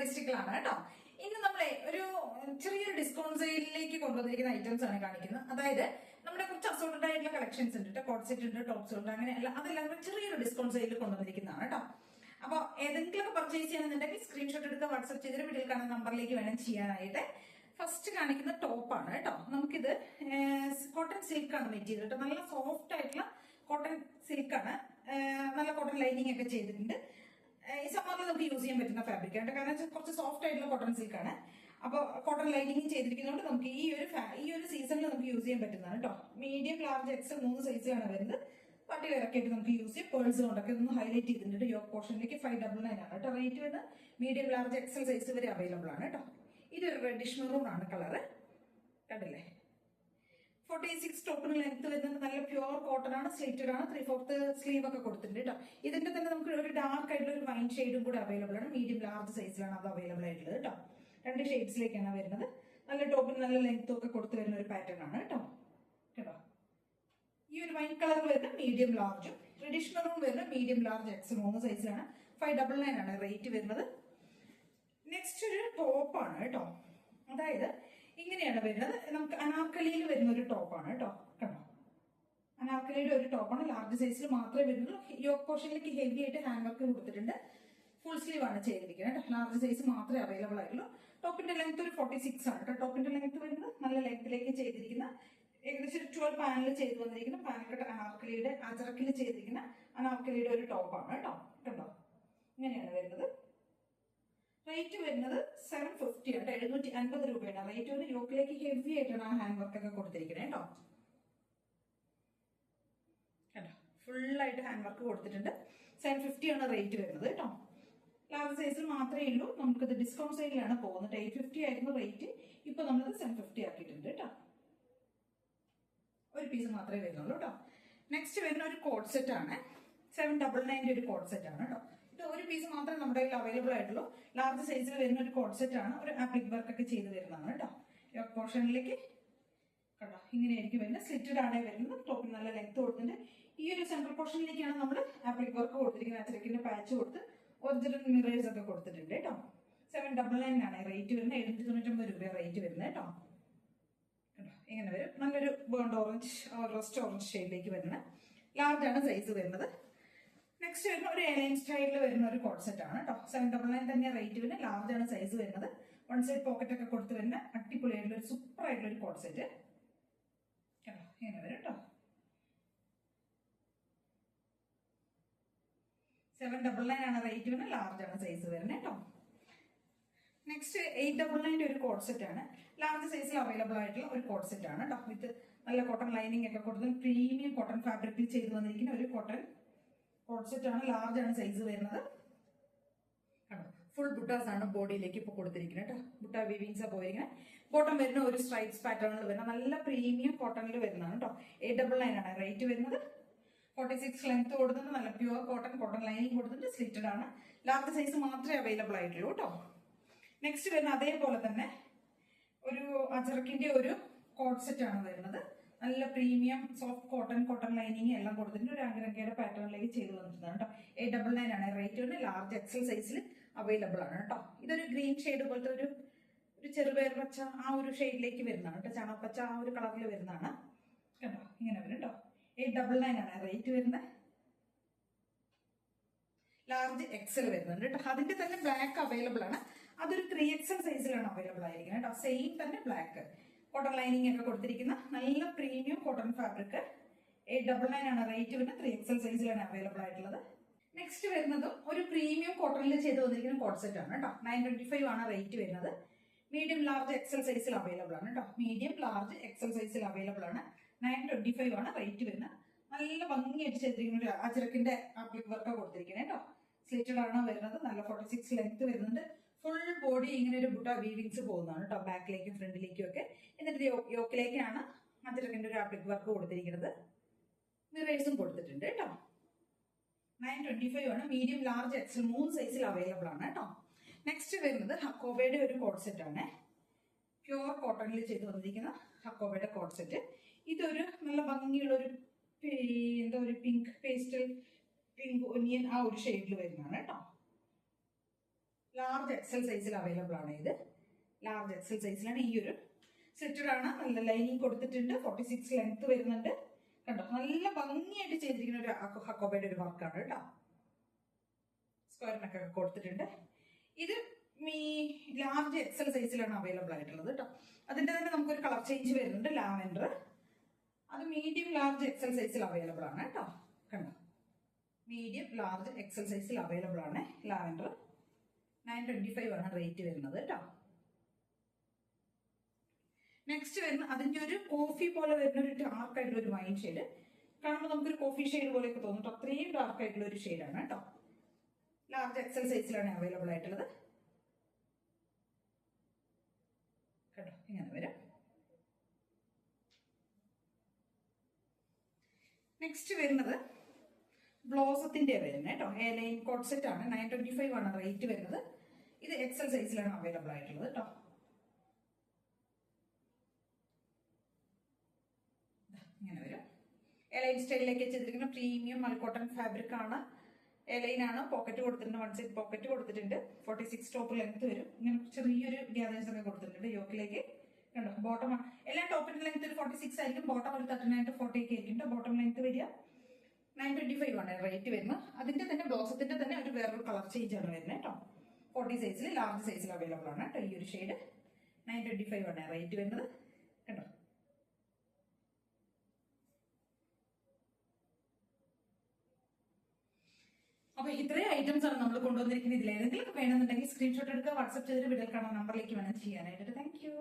ഡിസ്ട്രിക്റ്റിലാണ് കേട്ടോ. ഇന്ന് നമ്മളെ ഒരു ചെറിയൊരു ഡിസ്കൗണ്ട് സെയിലിലേക്ക് കൊണ്ടുവന്നിരിക്കുന്ന ഐറ്റംസ് ആണ് കാണിക്കുന്നത്. അതായത് നമ്മുടെ കുറച്ച് അസോർട്ടഡ് ആയിട്ടുള്ള കളക്ഷൻസ് ഉണ്ട്, കോട്ട് സെറ്റ് ഉണ്ട്, ടോപ്സ് ഉണ്ട്, അങ്ങനെ അതെല്ലാം ചെറിയൊരു ഡിസ്കൗണ്ട് സെയിലിൽ കൊണ്ടുവന്നിരിക്കുന്നതാണ് കേട്ടോ. അപ്പൊ ഏതെങ്കിലുമൊക്കെ പർച്ചേസ് ചെയ്യണമെന്നുണ്ടെങ്കിൽ സ്ക്രീൻഷോട്ട് എടുക്കുക, വാട്സ്ആപ്പ് ചെയ്തിട്ട് വീട്ടിൽ കാണുന്ന നമ്പറിലേക്ക് വേണം ചെയ്യാനായിട്ട്. ഫസ്റ്റ് കാണിക്കുന്ന ടോപ്പാണ് കേട്ടോ. നമുക്കിത് കോട്ടൺ സിൽക്കാണ് മെറ്റീരിയൽ കേട്ടോ. നല്ല സോഫ്റ്റ് ആയിട്ടുള്ള കോട്ടൺ സിൽക്കാണ്. നല്ല കോട്ടൺ ലൈനിങ് ഒക്കെ ചെയ്തിട്ടുണ്ട്. ഈ സമ്മറിൽ നമുക്ക് യൂസ് ചെയ്യാൻ പറ്റുന്ന ഫാബ്രിക് ആണ്, കാരണം കുറച്ച് സോഫ്റ്റ് ആയിട്ടുള്ള കോട്ടൺ സിൽക്കാണ്. അപ്പൊ കോട്ടൺ ലൈനിങ് ചെയ്തിരിക്കുന്നതുകൊണ്ട് നമുക്ക് ഈ ഒരു സീസണിൽ നമുക്ക് യൂസ് ചെയ്യാൻ പറ്റുന്നതാണ് കേട്ടോ. മീഡിയം, ലാർജ്, എക്സൽ 3 സൈസാണ് വരുന്നത്. പാർട്ടി വെയറൊക്കെ ആയിട്ട് നമുക്ക് യൂസ് ചെയ്യാം. പേഴ്സ് കൊണ്ടൊക്കെ ഒന്ന് ഹൈലൈറ്റ് ചെയ്തിട്ടുണ്ട്. യോക്ക് പോർഷനിലേക്ക് 599 ആണ് കേട്ടോ റേറ്റ് വരുന്നത്. മീഡിയം, ലാർജ്, എക്സൽ സൈസ് വരെ അവൈലബിൾ ആണ് കേട്ടോ. ഇതൊരു റെഡിഷ് മെറൂൺ ആണ് കളറ്, കണ്ടില്ലേ. 46 ടോപ്പിന് ലെങ്ത് വരുന്നത്. നല്ല പ്യുവർ കോട്ടൺ ആണ്, സ്ലിറ്റഡ് ആണ്. 3/4 സ്ലീവ് ഒക്കെ കൊടുത്തിട്ടുണ്ട് കേട്ടോ. ഇതിന്റെ തന്നെ നമുക്ക് ഒരു ഡാർക്ക് ആയിട്ടുള്ള ഒരു വൈൻ ഷെയ്ഡും കൂടെ അവൈലബിൾ ആണ്. മീഡിയം, ലാർജ് സൈസിലാണ് അത് അവൈലബിൾ ആയിട്ടുള്ളത് കേട്ടോ. 2 ഷെയ്ഡ്സിലേക്കാണ് വരുന്നത്. നല്ല ടോപ്പിന് നല്ല ലെങ്ത്തും ഒക്കെ കൊടുത്തു വരുന്ന ഒരു പാറ്റേൺ ആണ് കേട്ടോ. കേട്ടോ, ഈ ഒരു വൈൻ കളർ വരുന്ന മീഡിയം ലാർജും, റെഡിഷ് മെറൂൺ വരുന്ന മീഡിയം ലാർജ് എക്സ് 3 സൈസിലാണ്. 599 ആണ് റേറ്റ് വരുന്നത്. നെക്സ്റ്റ് ഒരു ടോപ്പാണ് കേട്ടോ. അതായത് ഇങ്ങനെയാണ് വരുന്നത്. നമുക്ക് അനാർക്കലിയിൽ വരുന്ന ഒരു ടോപ്പാണ് കേട്ടോ. കണ്ടോ, അനാർക്കലിയുടെ ഒരു ടോപ്പാണ്. ലാർജ് സൈസിൽ മാത്രമേ വരുന്നുള്ളൂ. യോക്ക് പോർഷനിലേക്ക് ഹെവി ആയിട്ട് ഹാൻഡ് വർക്ക് കൊടുത്തിട്ടുണ്ട്. ഫുൾ സ്ലീവ് ആണ് ചെയ്തിരിക്കുന്നത് കേട്ടോ. ലാർജ് സൈസ് മാത്രമേ അവൈലബിൾ ആയിട്ടുള്ളൂ. ടോപ്പിന്റെ ലെങ്ത് ഒരു 46 ആണ് കേട്ടോ. ടോപ്പിന്റെ ലെങ്ത് വരുന്നത് നല്ല ലെങ്ത്തിലേക്ക് ചെയ്തിരിക്കുന്ന ഏകദേശം 12 പാനൽ ചെയ്ത് വന്നിരിക്കുന്ന പാനൽക്കട്ട് അനാർക്കലിയുടെ അജറക്കിൽ ചെയ്തിരിക്കുന്ന അനാർക്കലിയുടെ ഒരു ടോപ്പാണ് കേട്ടോ. കണ്ടോ, ഇങ്ങനെയാണ് വരുന്നത്. റേറ്റ് വരുന്നത് 750 ആണ്, 750 രൂപയാണ് റേറ്റ് വരുന്നത്. യോക്കിലേക്ക് ഹെവി ആയിട്ടാണ് ആ ഹാൻഡ് വർക്ക് ഒക്കെ കൊടുത്തിരിക്കുന്നത് കേട്ടോ. കേട്ടോ, ഫുള്ളായിട്ട് ഹാൻഡ് വർക്ക് കൊടുത്തിട്ടുണ്ട്. 750 ആണ് റേറ്റ് വരുന്നത് കേട്ടോ. ലാർജ് സൈസിൽ മാത്രമേ ഉള്ളൂ. നമുക്കിത് ഡിസ്കൗണ്ട് സൈഡിലാണ് പോകുന്നത്. 850 ആയിരുന്നു റേറ്റ്, ഇപ്പൊ നമ്മളിത് 750 ആക്കിയിട്ടുണ്ട് കേട്ടോ. ഒരു പീസ് മാത്രമേ വരുന്നുള്ളൂ കേട്ടോ. നെക്സ്റ്റ് വരുന്ന ഒരു കോഡ് സെറ്റ് ആണ്. 799 ഒരു കോഡ് സെറ്റ് ആണ് കേട്ടോ. ഇത് ഒരു പീസ് മാത്രമേ നമ്മുടെ കയ്യിൽ അവൈലബിൾ ആയിട്ടുള്ളൂ. ലാർജ് സൈസിൽ വരുന്ന ഒരു കോഡ് സെറ്റ് ആണ്. ഒരു ആപ്ലിക് വർക്ക് ഒക്കെ ചെയ്ത് വരുന്നതാണ് കേട്ടോ. യോക്ക് പോർഷനിലേക്ക് കേട്ടോ ഇങ്ങനെയായിരിക്കും വരുന്നത്. സ്ലിറ്റഡ് ആണ് വരുന്നത്. ടോപ്പിൽ നല്ല ലെങ്ത് കൊടുത്തിട്ടുണ്ട്. ഈ ഒരു സെൻട്രൽ പോർഷനിലേക്കാണ് നമ്മൾ ആപ്ലിക് വർക്ക് കൊടുത്തിരിക്കുന്നത്. അച്ചരക്കിന്റെ പാച്ച് കൊടുത്ത് ഒറിജിനൽ മിറേഴ്സ് ഒക്കെ കൊടുത്തിട്ടുണ്ട് കേട്ടോ. 799 ആണ് റേറ്റ് വരുന്നത്. 799 രൂപ റേറ്റ് വരുന്നത് കേട്ടോ. ഇങ്ങനെ വരും. നല്ലൊരു ബേൺഡ് ഓറഞ്ച്, റസ്റ്റ് ഓറഞ്ച് ഷെയ്ഡിലേക്ക് വരുന്ന ലാർജ് ആണ് സൈസ് വരുന്നത്. നെക്സ്റ്റ് വരുന്ന ഒരു എലൈൻ സ്റ്റൈലിൽ വരുന്ന ഒരു കോഡ് സെറ്റ് ആണ് കേട്ടോ. 799 തന്നെ റേറ്റ് വരുന്നത്. ലാർജ് ആണ് സൈസ് വരുന്നത്. 1 സൈഡ് പോക്കറ്റ് ഒക്കെ കൊടുത്ത് വരുന്ന അടിപൊളിയായിട്ടുള്ള ഒരു സൂപ്പർ ആയിട്ടുള്ള ഒരു കോഡ് സെറ്റ് കേട്ടോ. ഇങ്ങനെ വരും കേട്ടോ. 799 ആണ് റേറ്റ് വരുന്നത്. ലാർജ് ആണ് സൈസ് വരുന്നത് കേട്ടോ. നെക്സ്റ്റ് 899 ഒരു കോഡ് സെറ്റ് ആണ്. ലാർജ് സൈസിൽ അവൈലബിൾ ആയിട്ടുള്ള ഒരു കോഡ് സെറ്റ് ആണ് കേട്ടോ. വിത്ത് നല്ല കോട്ടൺ ലൈനിങ് ഒക്കെ കൊടുത്ത് പ്രീമിയം കോട്ടൺ ഫാബ്രിക്കിൽ ചെയ്ത് വന്നിരിക്കുന്ന ഒരു കോട്ടൺ കോഡ് സെറ്റ് ആണ്. ലാർജ് ആണ് സൈസ് വരുന്നത്. ഫുൾ ബുട്ടാസ് ആണ് ബോഡിയിലേക്ക് ഇപ്പൊ കൊടുത്തിരിക്കുന്നത് കേട്ടോ. ബുട്ട വീവിങ്സ് പോയിരിക്കുന്നത്. ബോട്ടം വരുന്ന ഒരു സ്ട്രൈപ്സ് പാറ്റേണിൽ വരുന്ന നല്ല പ്രീമിയം കോട്ടണിൽ വരുന്നതാണ് കേട്ടോ. 899 ആണ് റേറ്റ് വരുന്നത്. 46 ലെങ്ത് കൊടുത്തിട്ട് നല്ല പ്യുവർ കോട്ടൺ ലൈനിങ് കൊടുത്തിട്ട് സ്ലിറ്റഡ് ആണ്. ലാർജ് സൈസ് മാത്രമേ അവൈലബിൾ ആയിട്ടുള്ളൂ കേട്ടോ. നെക്സ്റ്റ് വരുന്ന അതേപോലെ തന്നെ ഒരു അജറക്കിന്റെ ഒരു കോഡ് സെറ്റ് ആണ് വരുന്നത്. നല്ല പ്രീമിയം സോഫ്റ്റ് കോട്ടൺ ലൈനിങ് എല്ലാം കൊടുത്തിട്ട് ഒരു അങ്കരങ്കയുടെ പാറ്റേണിലേക്ക് ചെയ്ത് വന്നിട്ടുണ്ടാണ് കേട്ടോ. 899 ആണ് റേറ്റ് വരുന്നത്. ലാർജ് എക്സൽ സൈസിൽ അവൈലബിൾ ആണ് കേട്ടോ. ഇതൊരു ഗ്രീൻ ഷെയ്ഡ് പോലത്തെ ഒരു ചെറുപയർ പച്ച ആ ഒരു ഷെയ്ഡിലേക്ക് വരുന്നതാണ് കേട്ടോ. ചണപ്പച്ച ആ ഒരു കളറിൽ വരുന്നതാണ് കേട്ടോ. ഇങ്ങനെ വരും കേട്ടോ. 899 ആണ് റേറ്റ് വരുന്നത്. ലാർജ് എക്സൽ വരുന്നുണ്ട് കേട്ടോ. അതിന്റെ തന്നെ ബ്ലാക്ക് അവൈലബിൾ ആണ്. അതൊരു 3XL സൈസിലാണ് അവൈലബിൾ ആയിരിക്കുന്നത് കേട്ടോ. സെയിം തന്നെ ബ്ലാക്ക് കോട്ടൺ ലൈനിങ് ഒക്കെ കൊടുത്തിരിക്കുന്ന നല്ല പ്രീമിയം കോട്ടൺ ഫാബ്രിക്. 899 ആണ് റേറ്റ് വരുന്നത്. 3XL സൈസിലാണ് അവൈലബിൾ ആയിട്ടുള്ളത്. നെക്സ്റ്റ് വരുന്നതും ഒരു പ്രീമിയം കോട്ടണിൽ ചെയ്ത് വന്നിരിക്കുന്ന കോഡ് സെറ്റ് ആണ് കേട്ടോ. 925 ആണ് റേറ്റ് വരുന്നത്. മീഡിയം, ലാർജ്, എക്സൽ സൈസിൽ അവൈലബിൾ ആണ് കേട്ടോ. മീഡിയം, ലാർജ്, എക്സൽ സൈസിൽ അവൈലബിൾ ആണ്. 925 ആണ് റേറ്റ് വരുന്നത്. നല്ല ഭംഗിയായിട്ട് ചെയ്തിരിക്കുന്ന ഒരു അജറക്കിന്റെ ആപ്ലിക് വർക്ക് കൊടുത്തിരിക്കുന്നത് കേട്ടോ. സ്ലിറ്റഡ് ആണ് വരുന്നത്. നല്ല 46 ലെങ്ത് വരുന്നുണ്ട്. ഫുൾ ബോഡി ഇങ്ങനെ ഒരു ബുട്ട വീവിങ്സ് പോകുന്നതാണ് കേട്ടോ. ബാക്കിലേക്കും ഫ്രണ്ടിലേക്കും ഒക്കെ. എന്നിട്ട് യോക്കിലേക്കാണ് അജറക്കിന്റെ ഒരു ആപ്ലിക് വർക്ക് കൊടുത്തിരിക്കുന്നത്. മിറേഴ്സും കൊടുത്തിട്ടുണ്ട് കേട്ടോ. 925 ആണ്. മീഡിയം, ലാർജ്, എക്സൽ 3 സൈസിൽ അവൈലബിൾ ആണ് കേട്ടോ. നെക്സ്റ്റ് വരുന്നത് ഹക്കോബയുടെ ഒരു കോഡ് സെറ്റ് ആണ്. പ്യുവർ കോട്ടണിൽ ചെയ്ത് വന്നിരിക്കുന്ന ഹക്കോബയുടെ കോഡ് സെറ്റ്. ഇതൊരു നല്ല ഭംഗിയുള്ള ഒരു ഒരു പിങ്ക് പേസ്റ്റൽ പിങ്ക് ഒനിയൻ ആ ഒരു ഷെയ്ഡിൽ വരുന്നതാണ് കേട്ടോ. ലാർജ് എക്സൽ സൈസിൽ അവൈലബിൾ ആണ്. ഇത് ലാർജ് എക്സൽ സൈസിലാണ്. ഈ ഒരു സ്ലിറ്റഡ് ആണ്, നല്ല ലൈനിങ് കൊടുത്തിട്ടുണ്ട്, 46 ലെങ്ത് വരുന്നുണ്ട്. കണ്ടോ, നല്ല ഭംഗിയായിട്ട് ചെയ്തിരിക്കുന്ന ഒരു ഹക്കോബയുടെ ഒരു വർക്കാണ് കേട്ടോ. സ്ക്വയറിനൊക്കെ കൊടുത്തിട്ടുണ്ട്. ഇത് ലാർജ് എക്സൽ സൈസിലാണ് അവൈലബിൾ ആയിട്ടുള്ളത് കേട്ടോ. അതിന്റെ തന്നെ നമുക്കൊരു കളർ ചേഞ്ച് വരുന്നുണ്ട്, ലാവൻഡർ. അത് മീഡിയം ലാർജ് എക്സൽ സൈസിൽ അവൈലബിൾ ആണ് കേട്ടോ. കണ്ടോ, മീഡിയം ലാർജ് എക്സൽ സൈസിൽ അവൈലബിൾ ആണ് ലാവൻഡർ. 925 ആണ് റേറ്റ് വരുന്നത് കേട്ടോ. നെക്സ്റ്റ് വരുന്ന അതിന്റെ ഒരു കോഫി പോലെ വരുന്ന ഒരു ഡാർക്ക് ആയിട്ടുള്ള ഒരു വൈൻ ഷെയ്ഡ്. കാണുമ്പോൾ നമുക്കൊരു കോഫി ഷെയ്ഡ് പോലെയൊക്കെ തോന്നും. അത്രയും ഡാർക്ക് ആയിട്ടുള്ള ഒരു ഷെയ്ഡാണ് കേട്ടോ. ലാർജ് എക്സൽ സൈസിലാണ് അവൈലബിൾ ആയിട്ടുള്ളത്. കേട്ടോ, ഇങ്ങനെ വരും. നെക്സ്റ്റ് വരുന്നത് ബ്ലോസത്തിന്റെ വരുന്നത് കേട്ടോ. ലൈൻ കോട്ട് സെറ്റ് ആണ്. 925 ആണ് റേറ്റ് വരുന്നത്. ഇത് എക്സൽ സൈസിലാണ് അവൈലബിൾ ആയിട്ടുള്ളത് കേട്ടോ. ഇങ്ങനെ വരും. എലൈൻ സ്റ്റൈലിലേക്ക് ചെയ്തിരിക്കുന്ന പ്രീമിയം മൽക്കോട്ടൺ ഫാബ്രിക് ആണ്. എലൈൻ ആണ്. പോക്കറ്റ് കൊടുത്തിട്ടുണ്ട്, 1 സൈഡ് പോക്കറ്റ് കൊടുത്തിട്ടുണ്ട്. 46 ടോപ്പ് ലെങ്ത് വരും. ഇങ്ങനെ ചെറിയൊരു ഗ്യാദേഴ്സ് ഒക്കെ കൊടുത്തിട്ടുണ്ട് യോക്കിലേക്ക്. കണ്ടോ, ബോട്ടം എല്ലാ ടോപ്പിന്റെ ലെങ്ത് ഒരു 46 ആയിരിക്കും. ബോട്ടം ഒരു 39 to 40 ആയിരിക്കും. ബോട്ടം ലെങ്ത് വരിക 925 ആണ് റേറ്റ് വരുന്നത്. അതിന്റെ തന്നെ ബ്ലോസത്തിന്റെ തന്നെ ഒരു വേറൊരു കളർ ചേഞ്ച് ആണ് വരുന്നത് കേട്ടോ. 40 സൈസിൽ ലാർജ് സൈസിൽ അവൈലബിൾ ആണ് കേട്ടോ. ഈ ഒരു ഷെയ്ഡ് 925 ആണ് റേറ്റ് വരുന്നത്. കണ്ടോ, അപ്പൊ ഇത്രയും ഐറ്റംസ് ആണ് നമ്മൾ കൊണ്ടുവന്നിരിക്കുന്നത്. ഇതിൽ ഏതെങ്കിലും വേണമെന്നുണ്ടെങ്കിൽ സ്ക്രീൻഷോട്ട് എടുക്കുക, വാട്സ്ആപ്പ് ചെയ്തിട്ട് വീഡിയോ കാണാൻ നമ്പറിലേക്ക് വേണം ചെയ്യാനായിട്ട്. Thank you.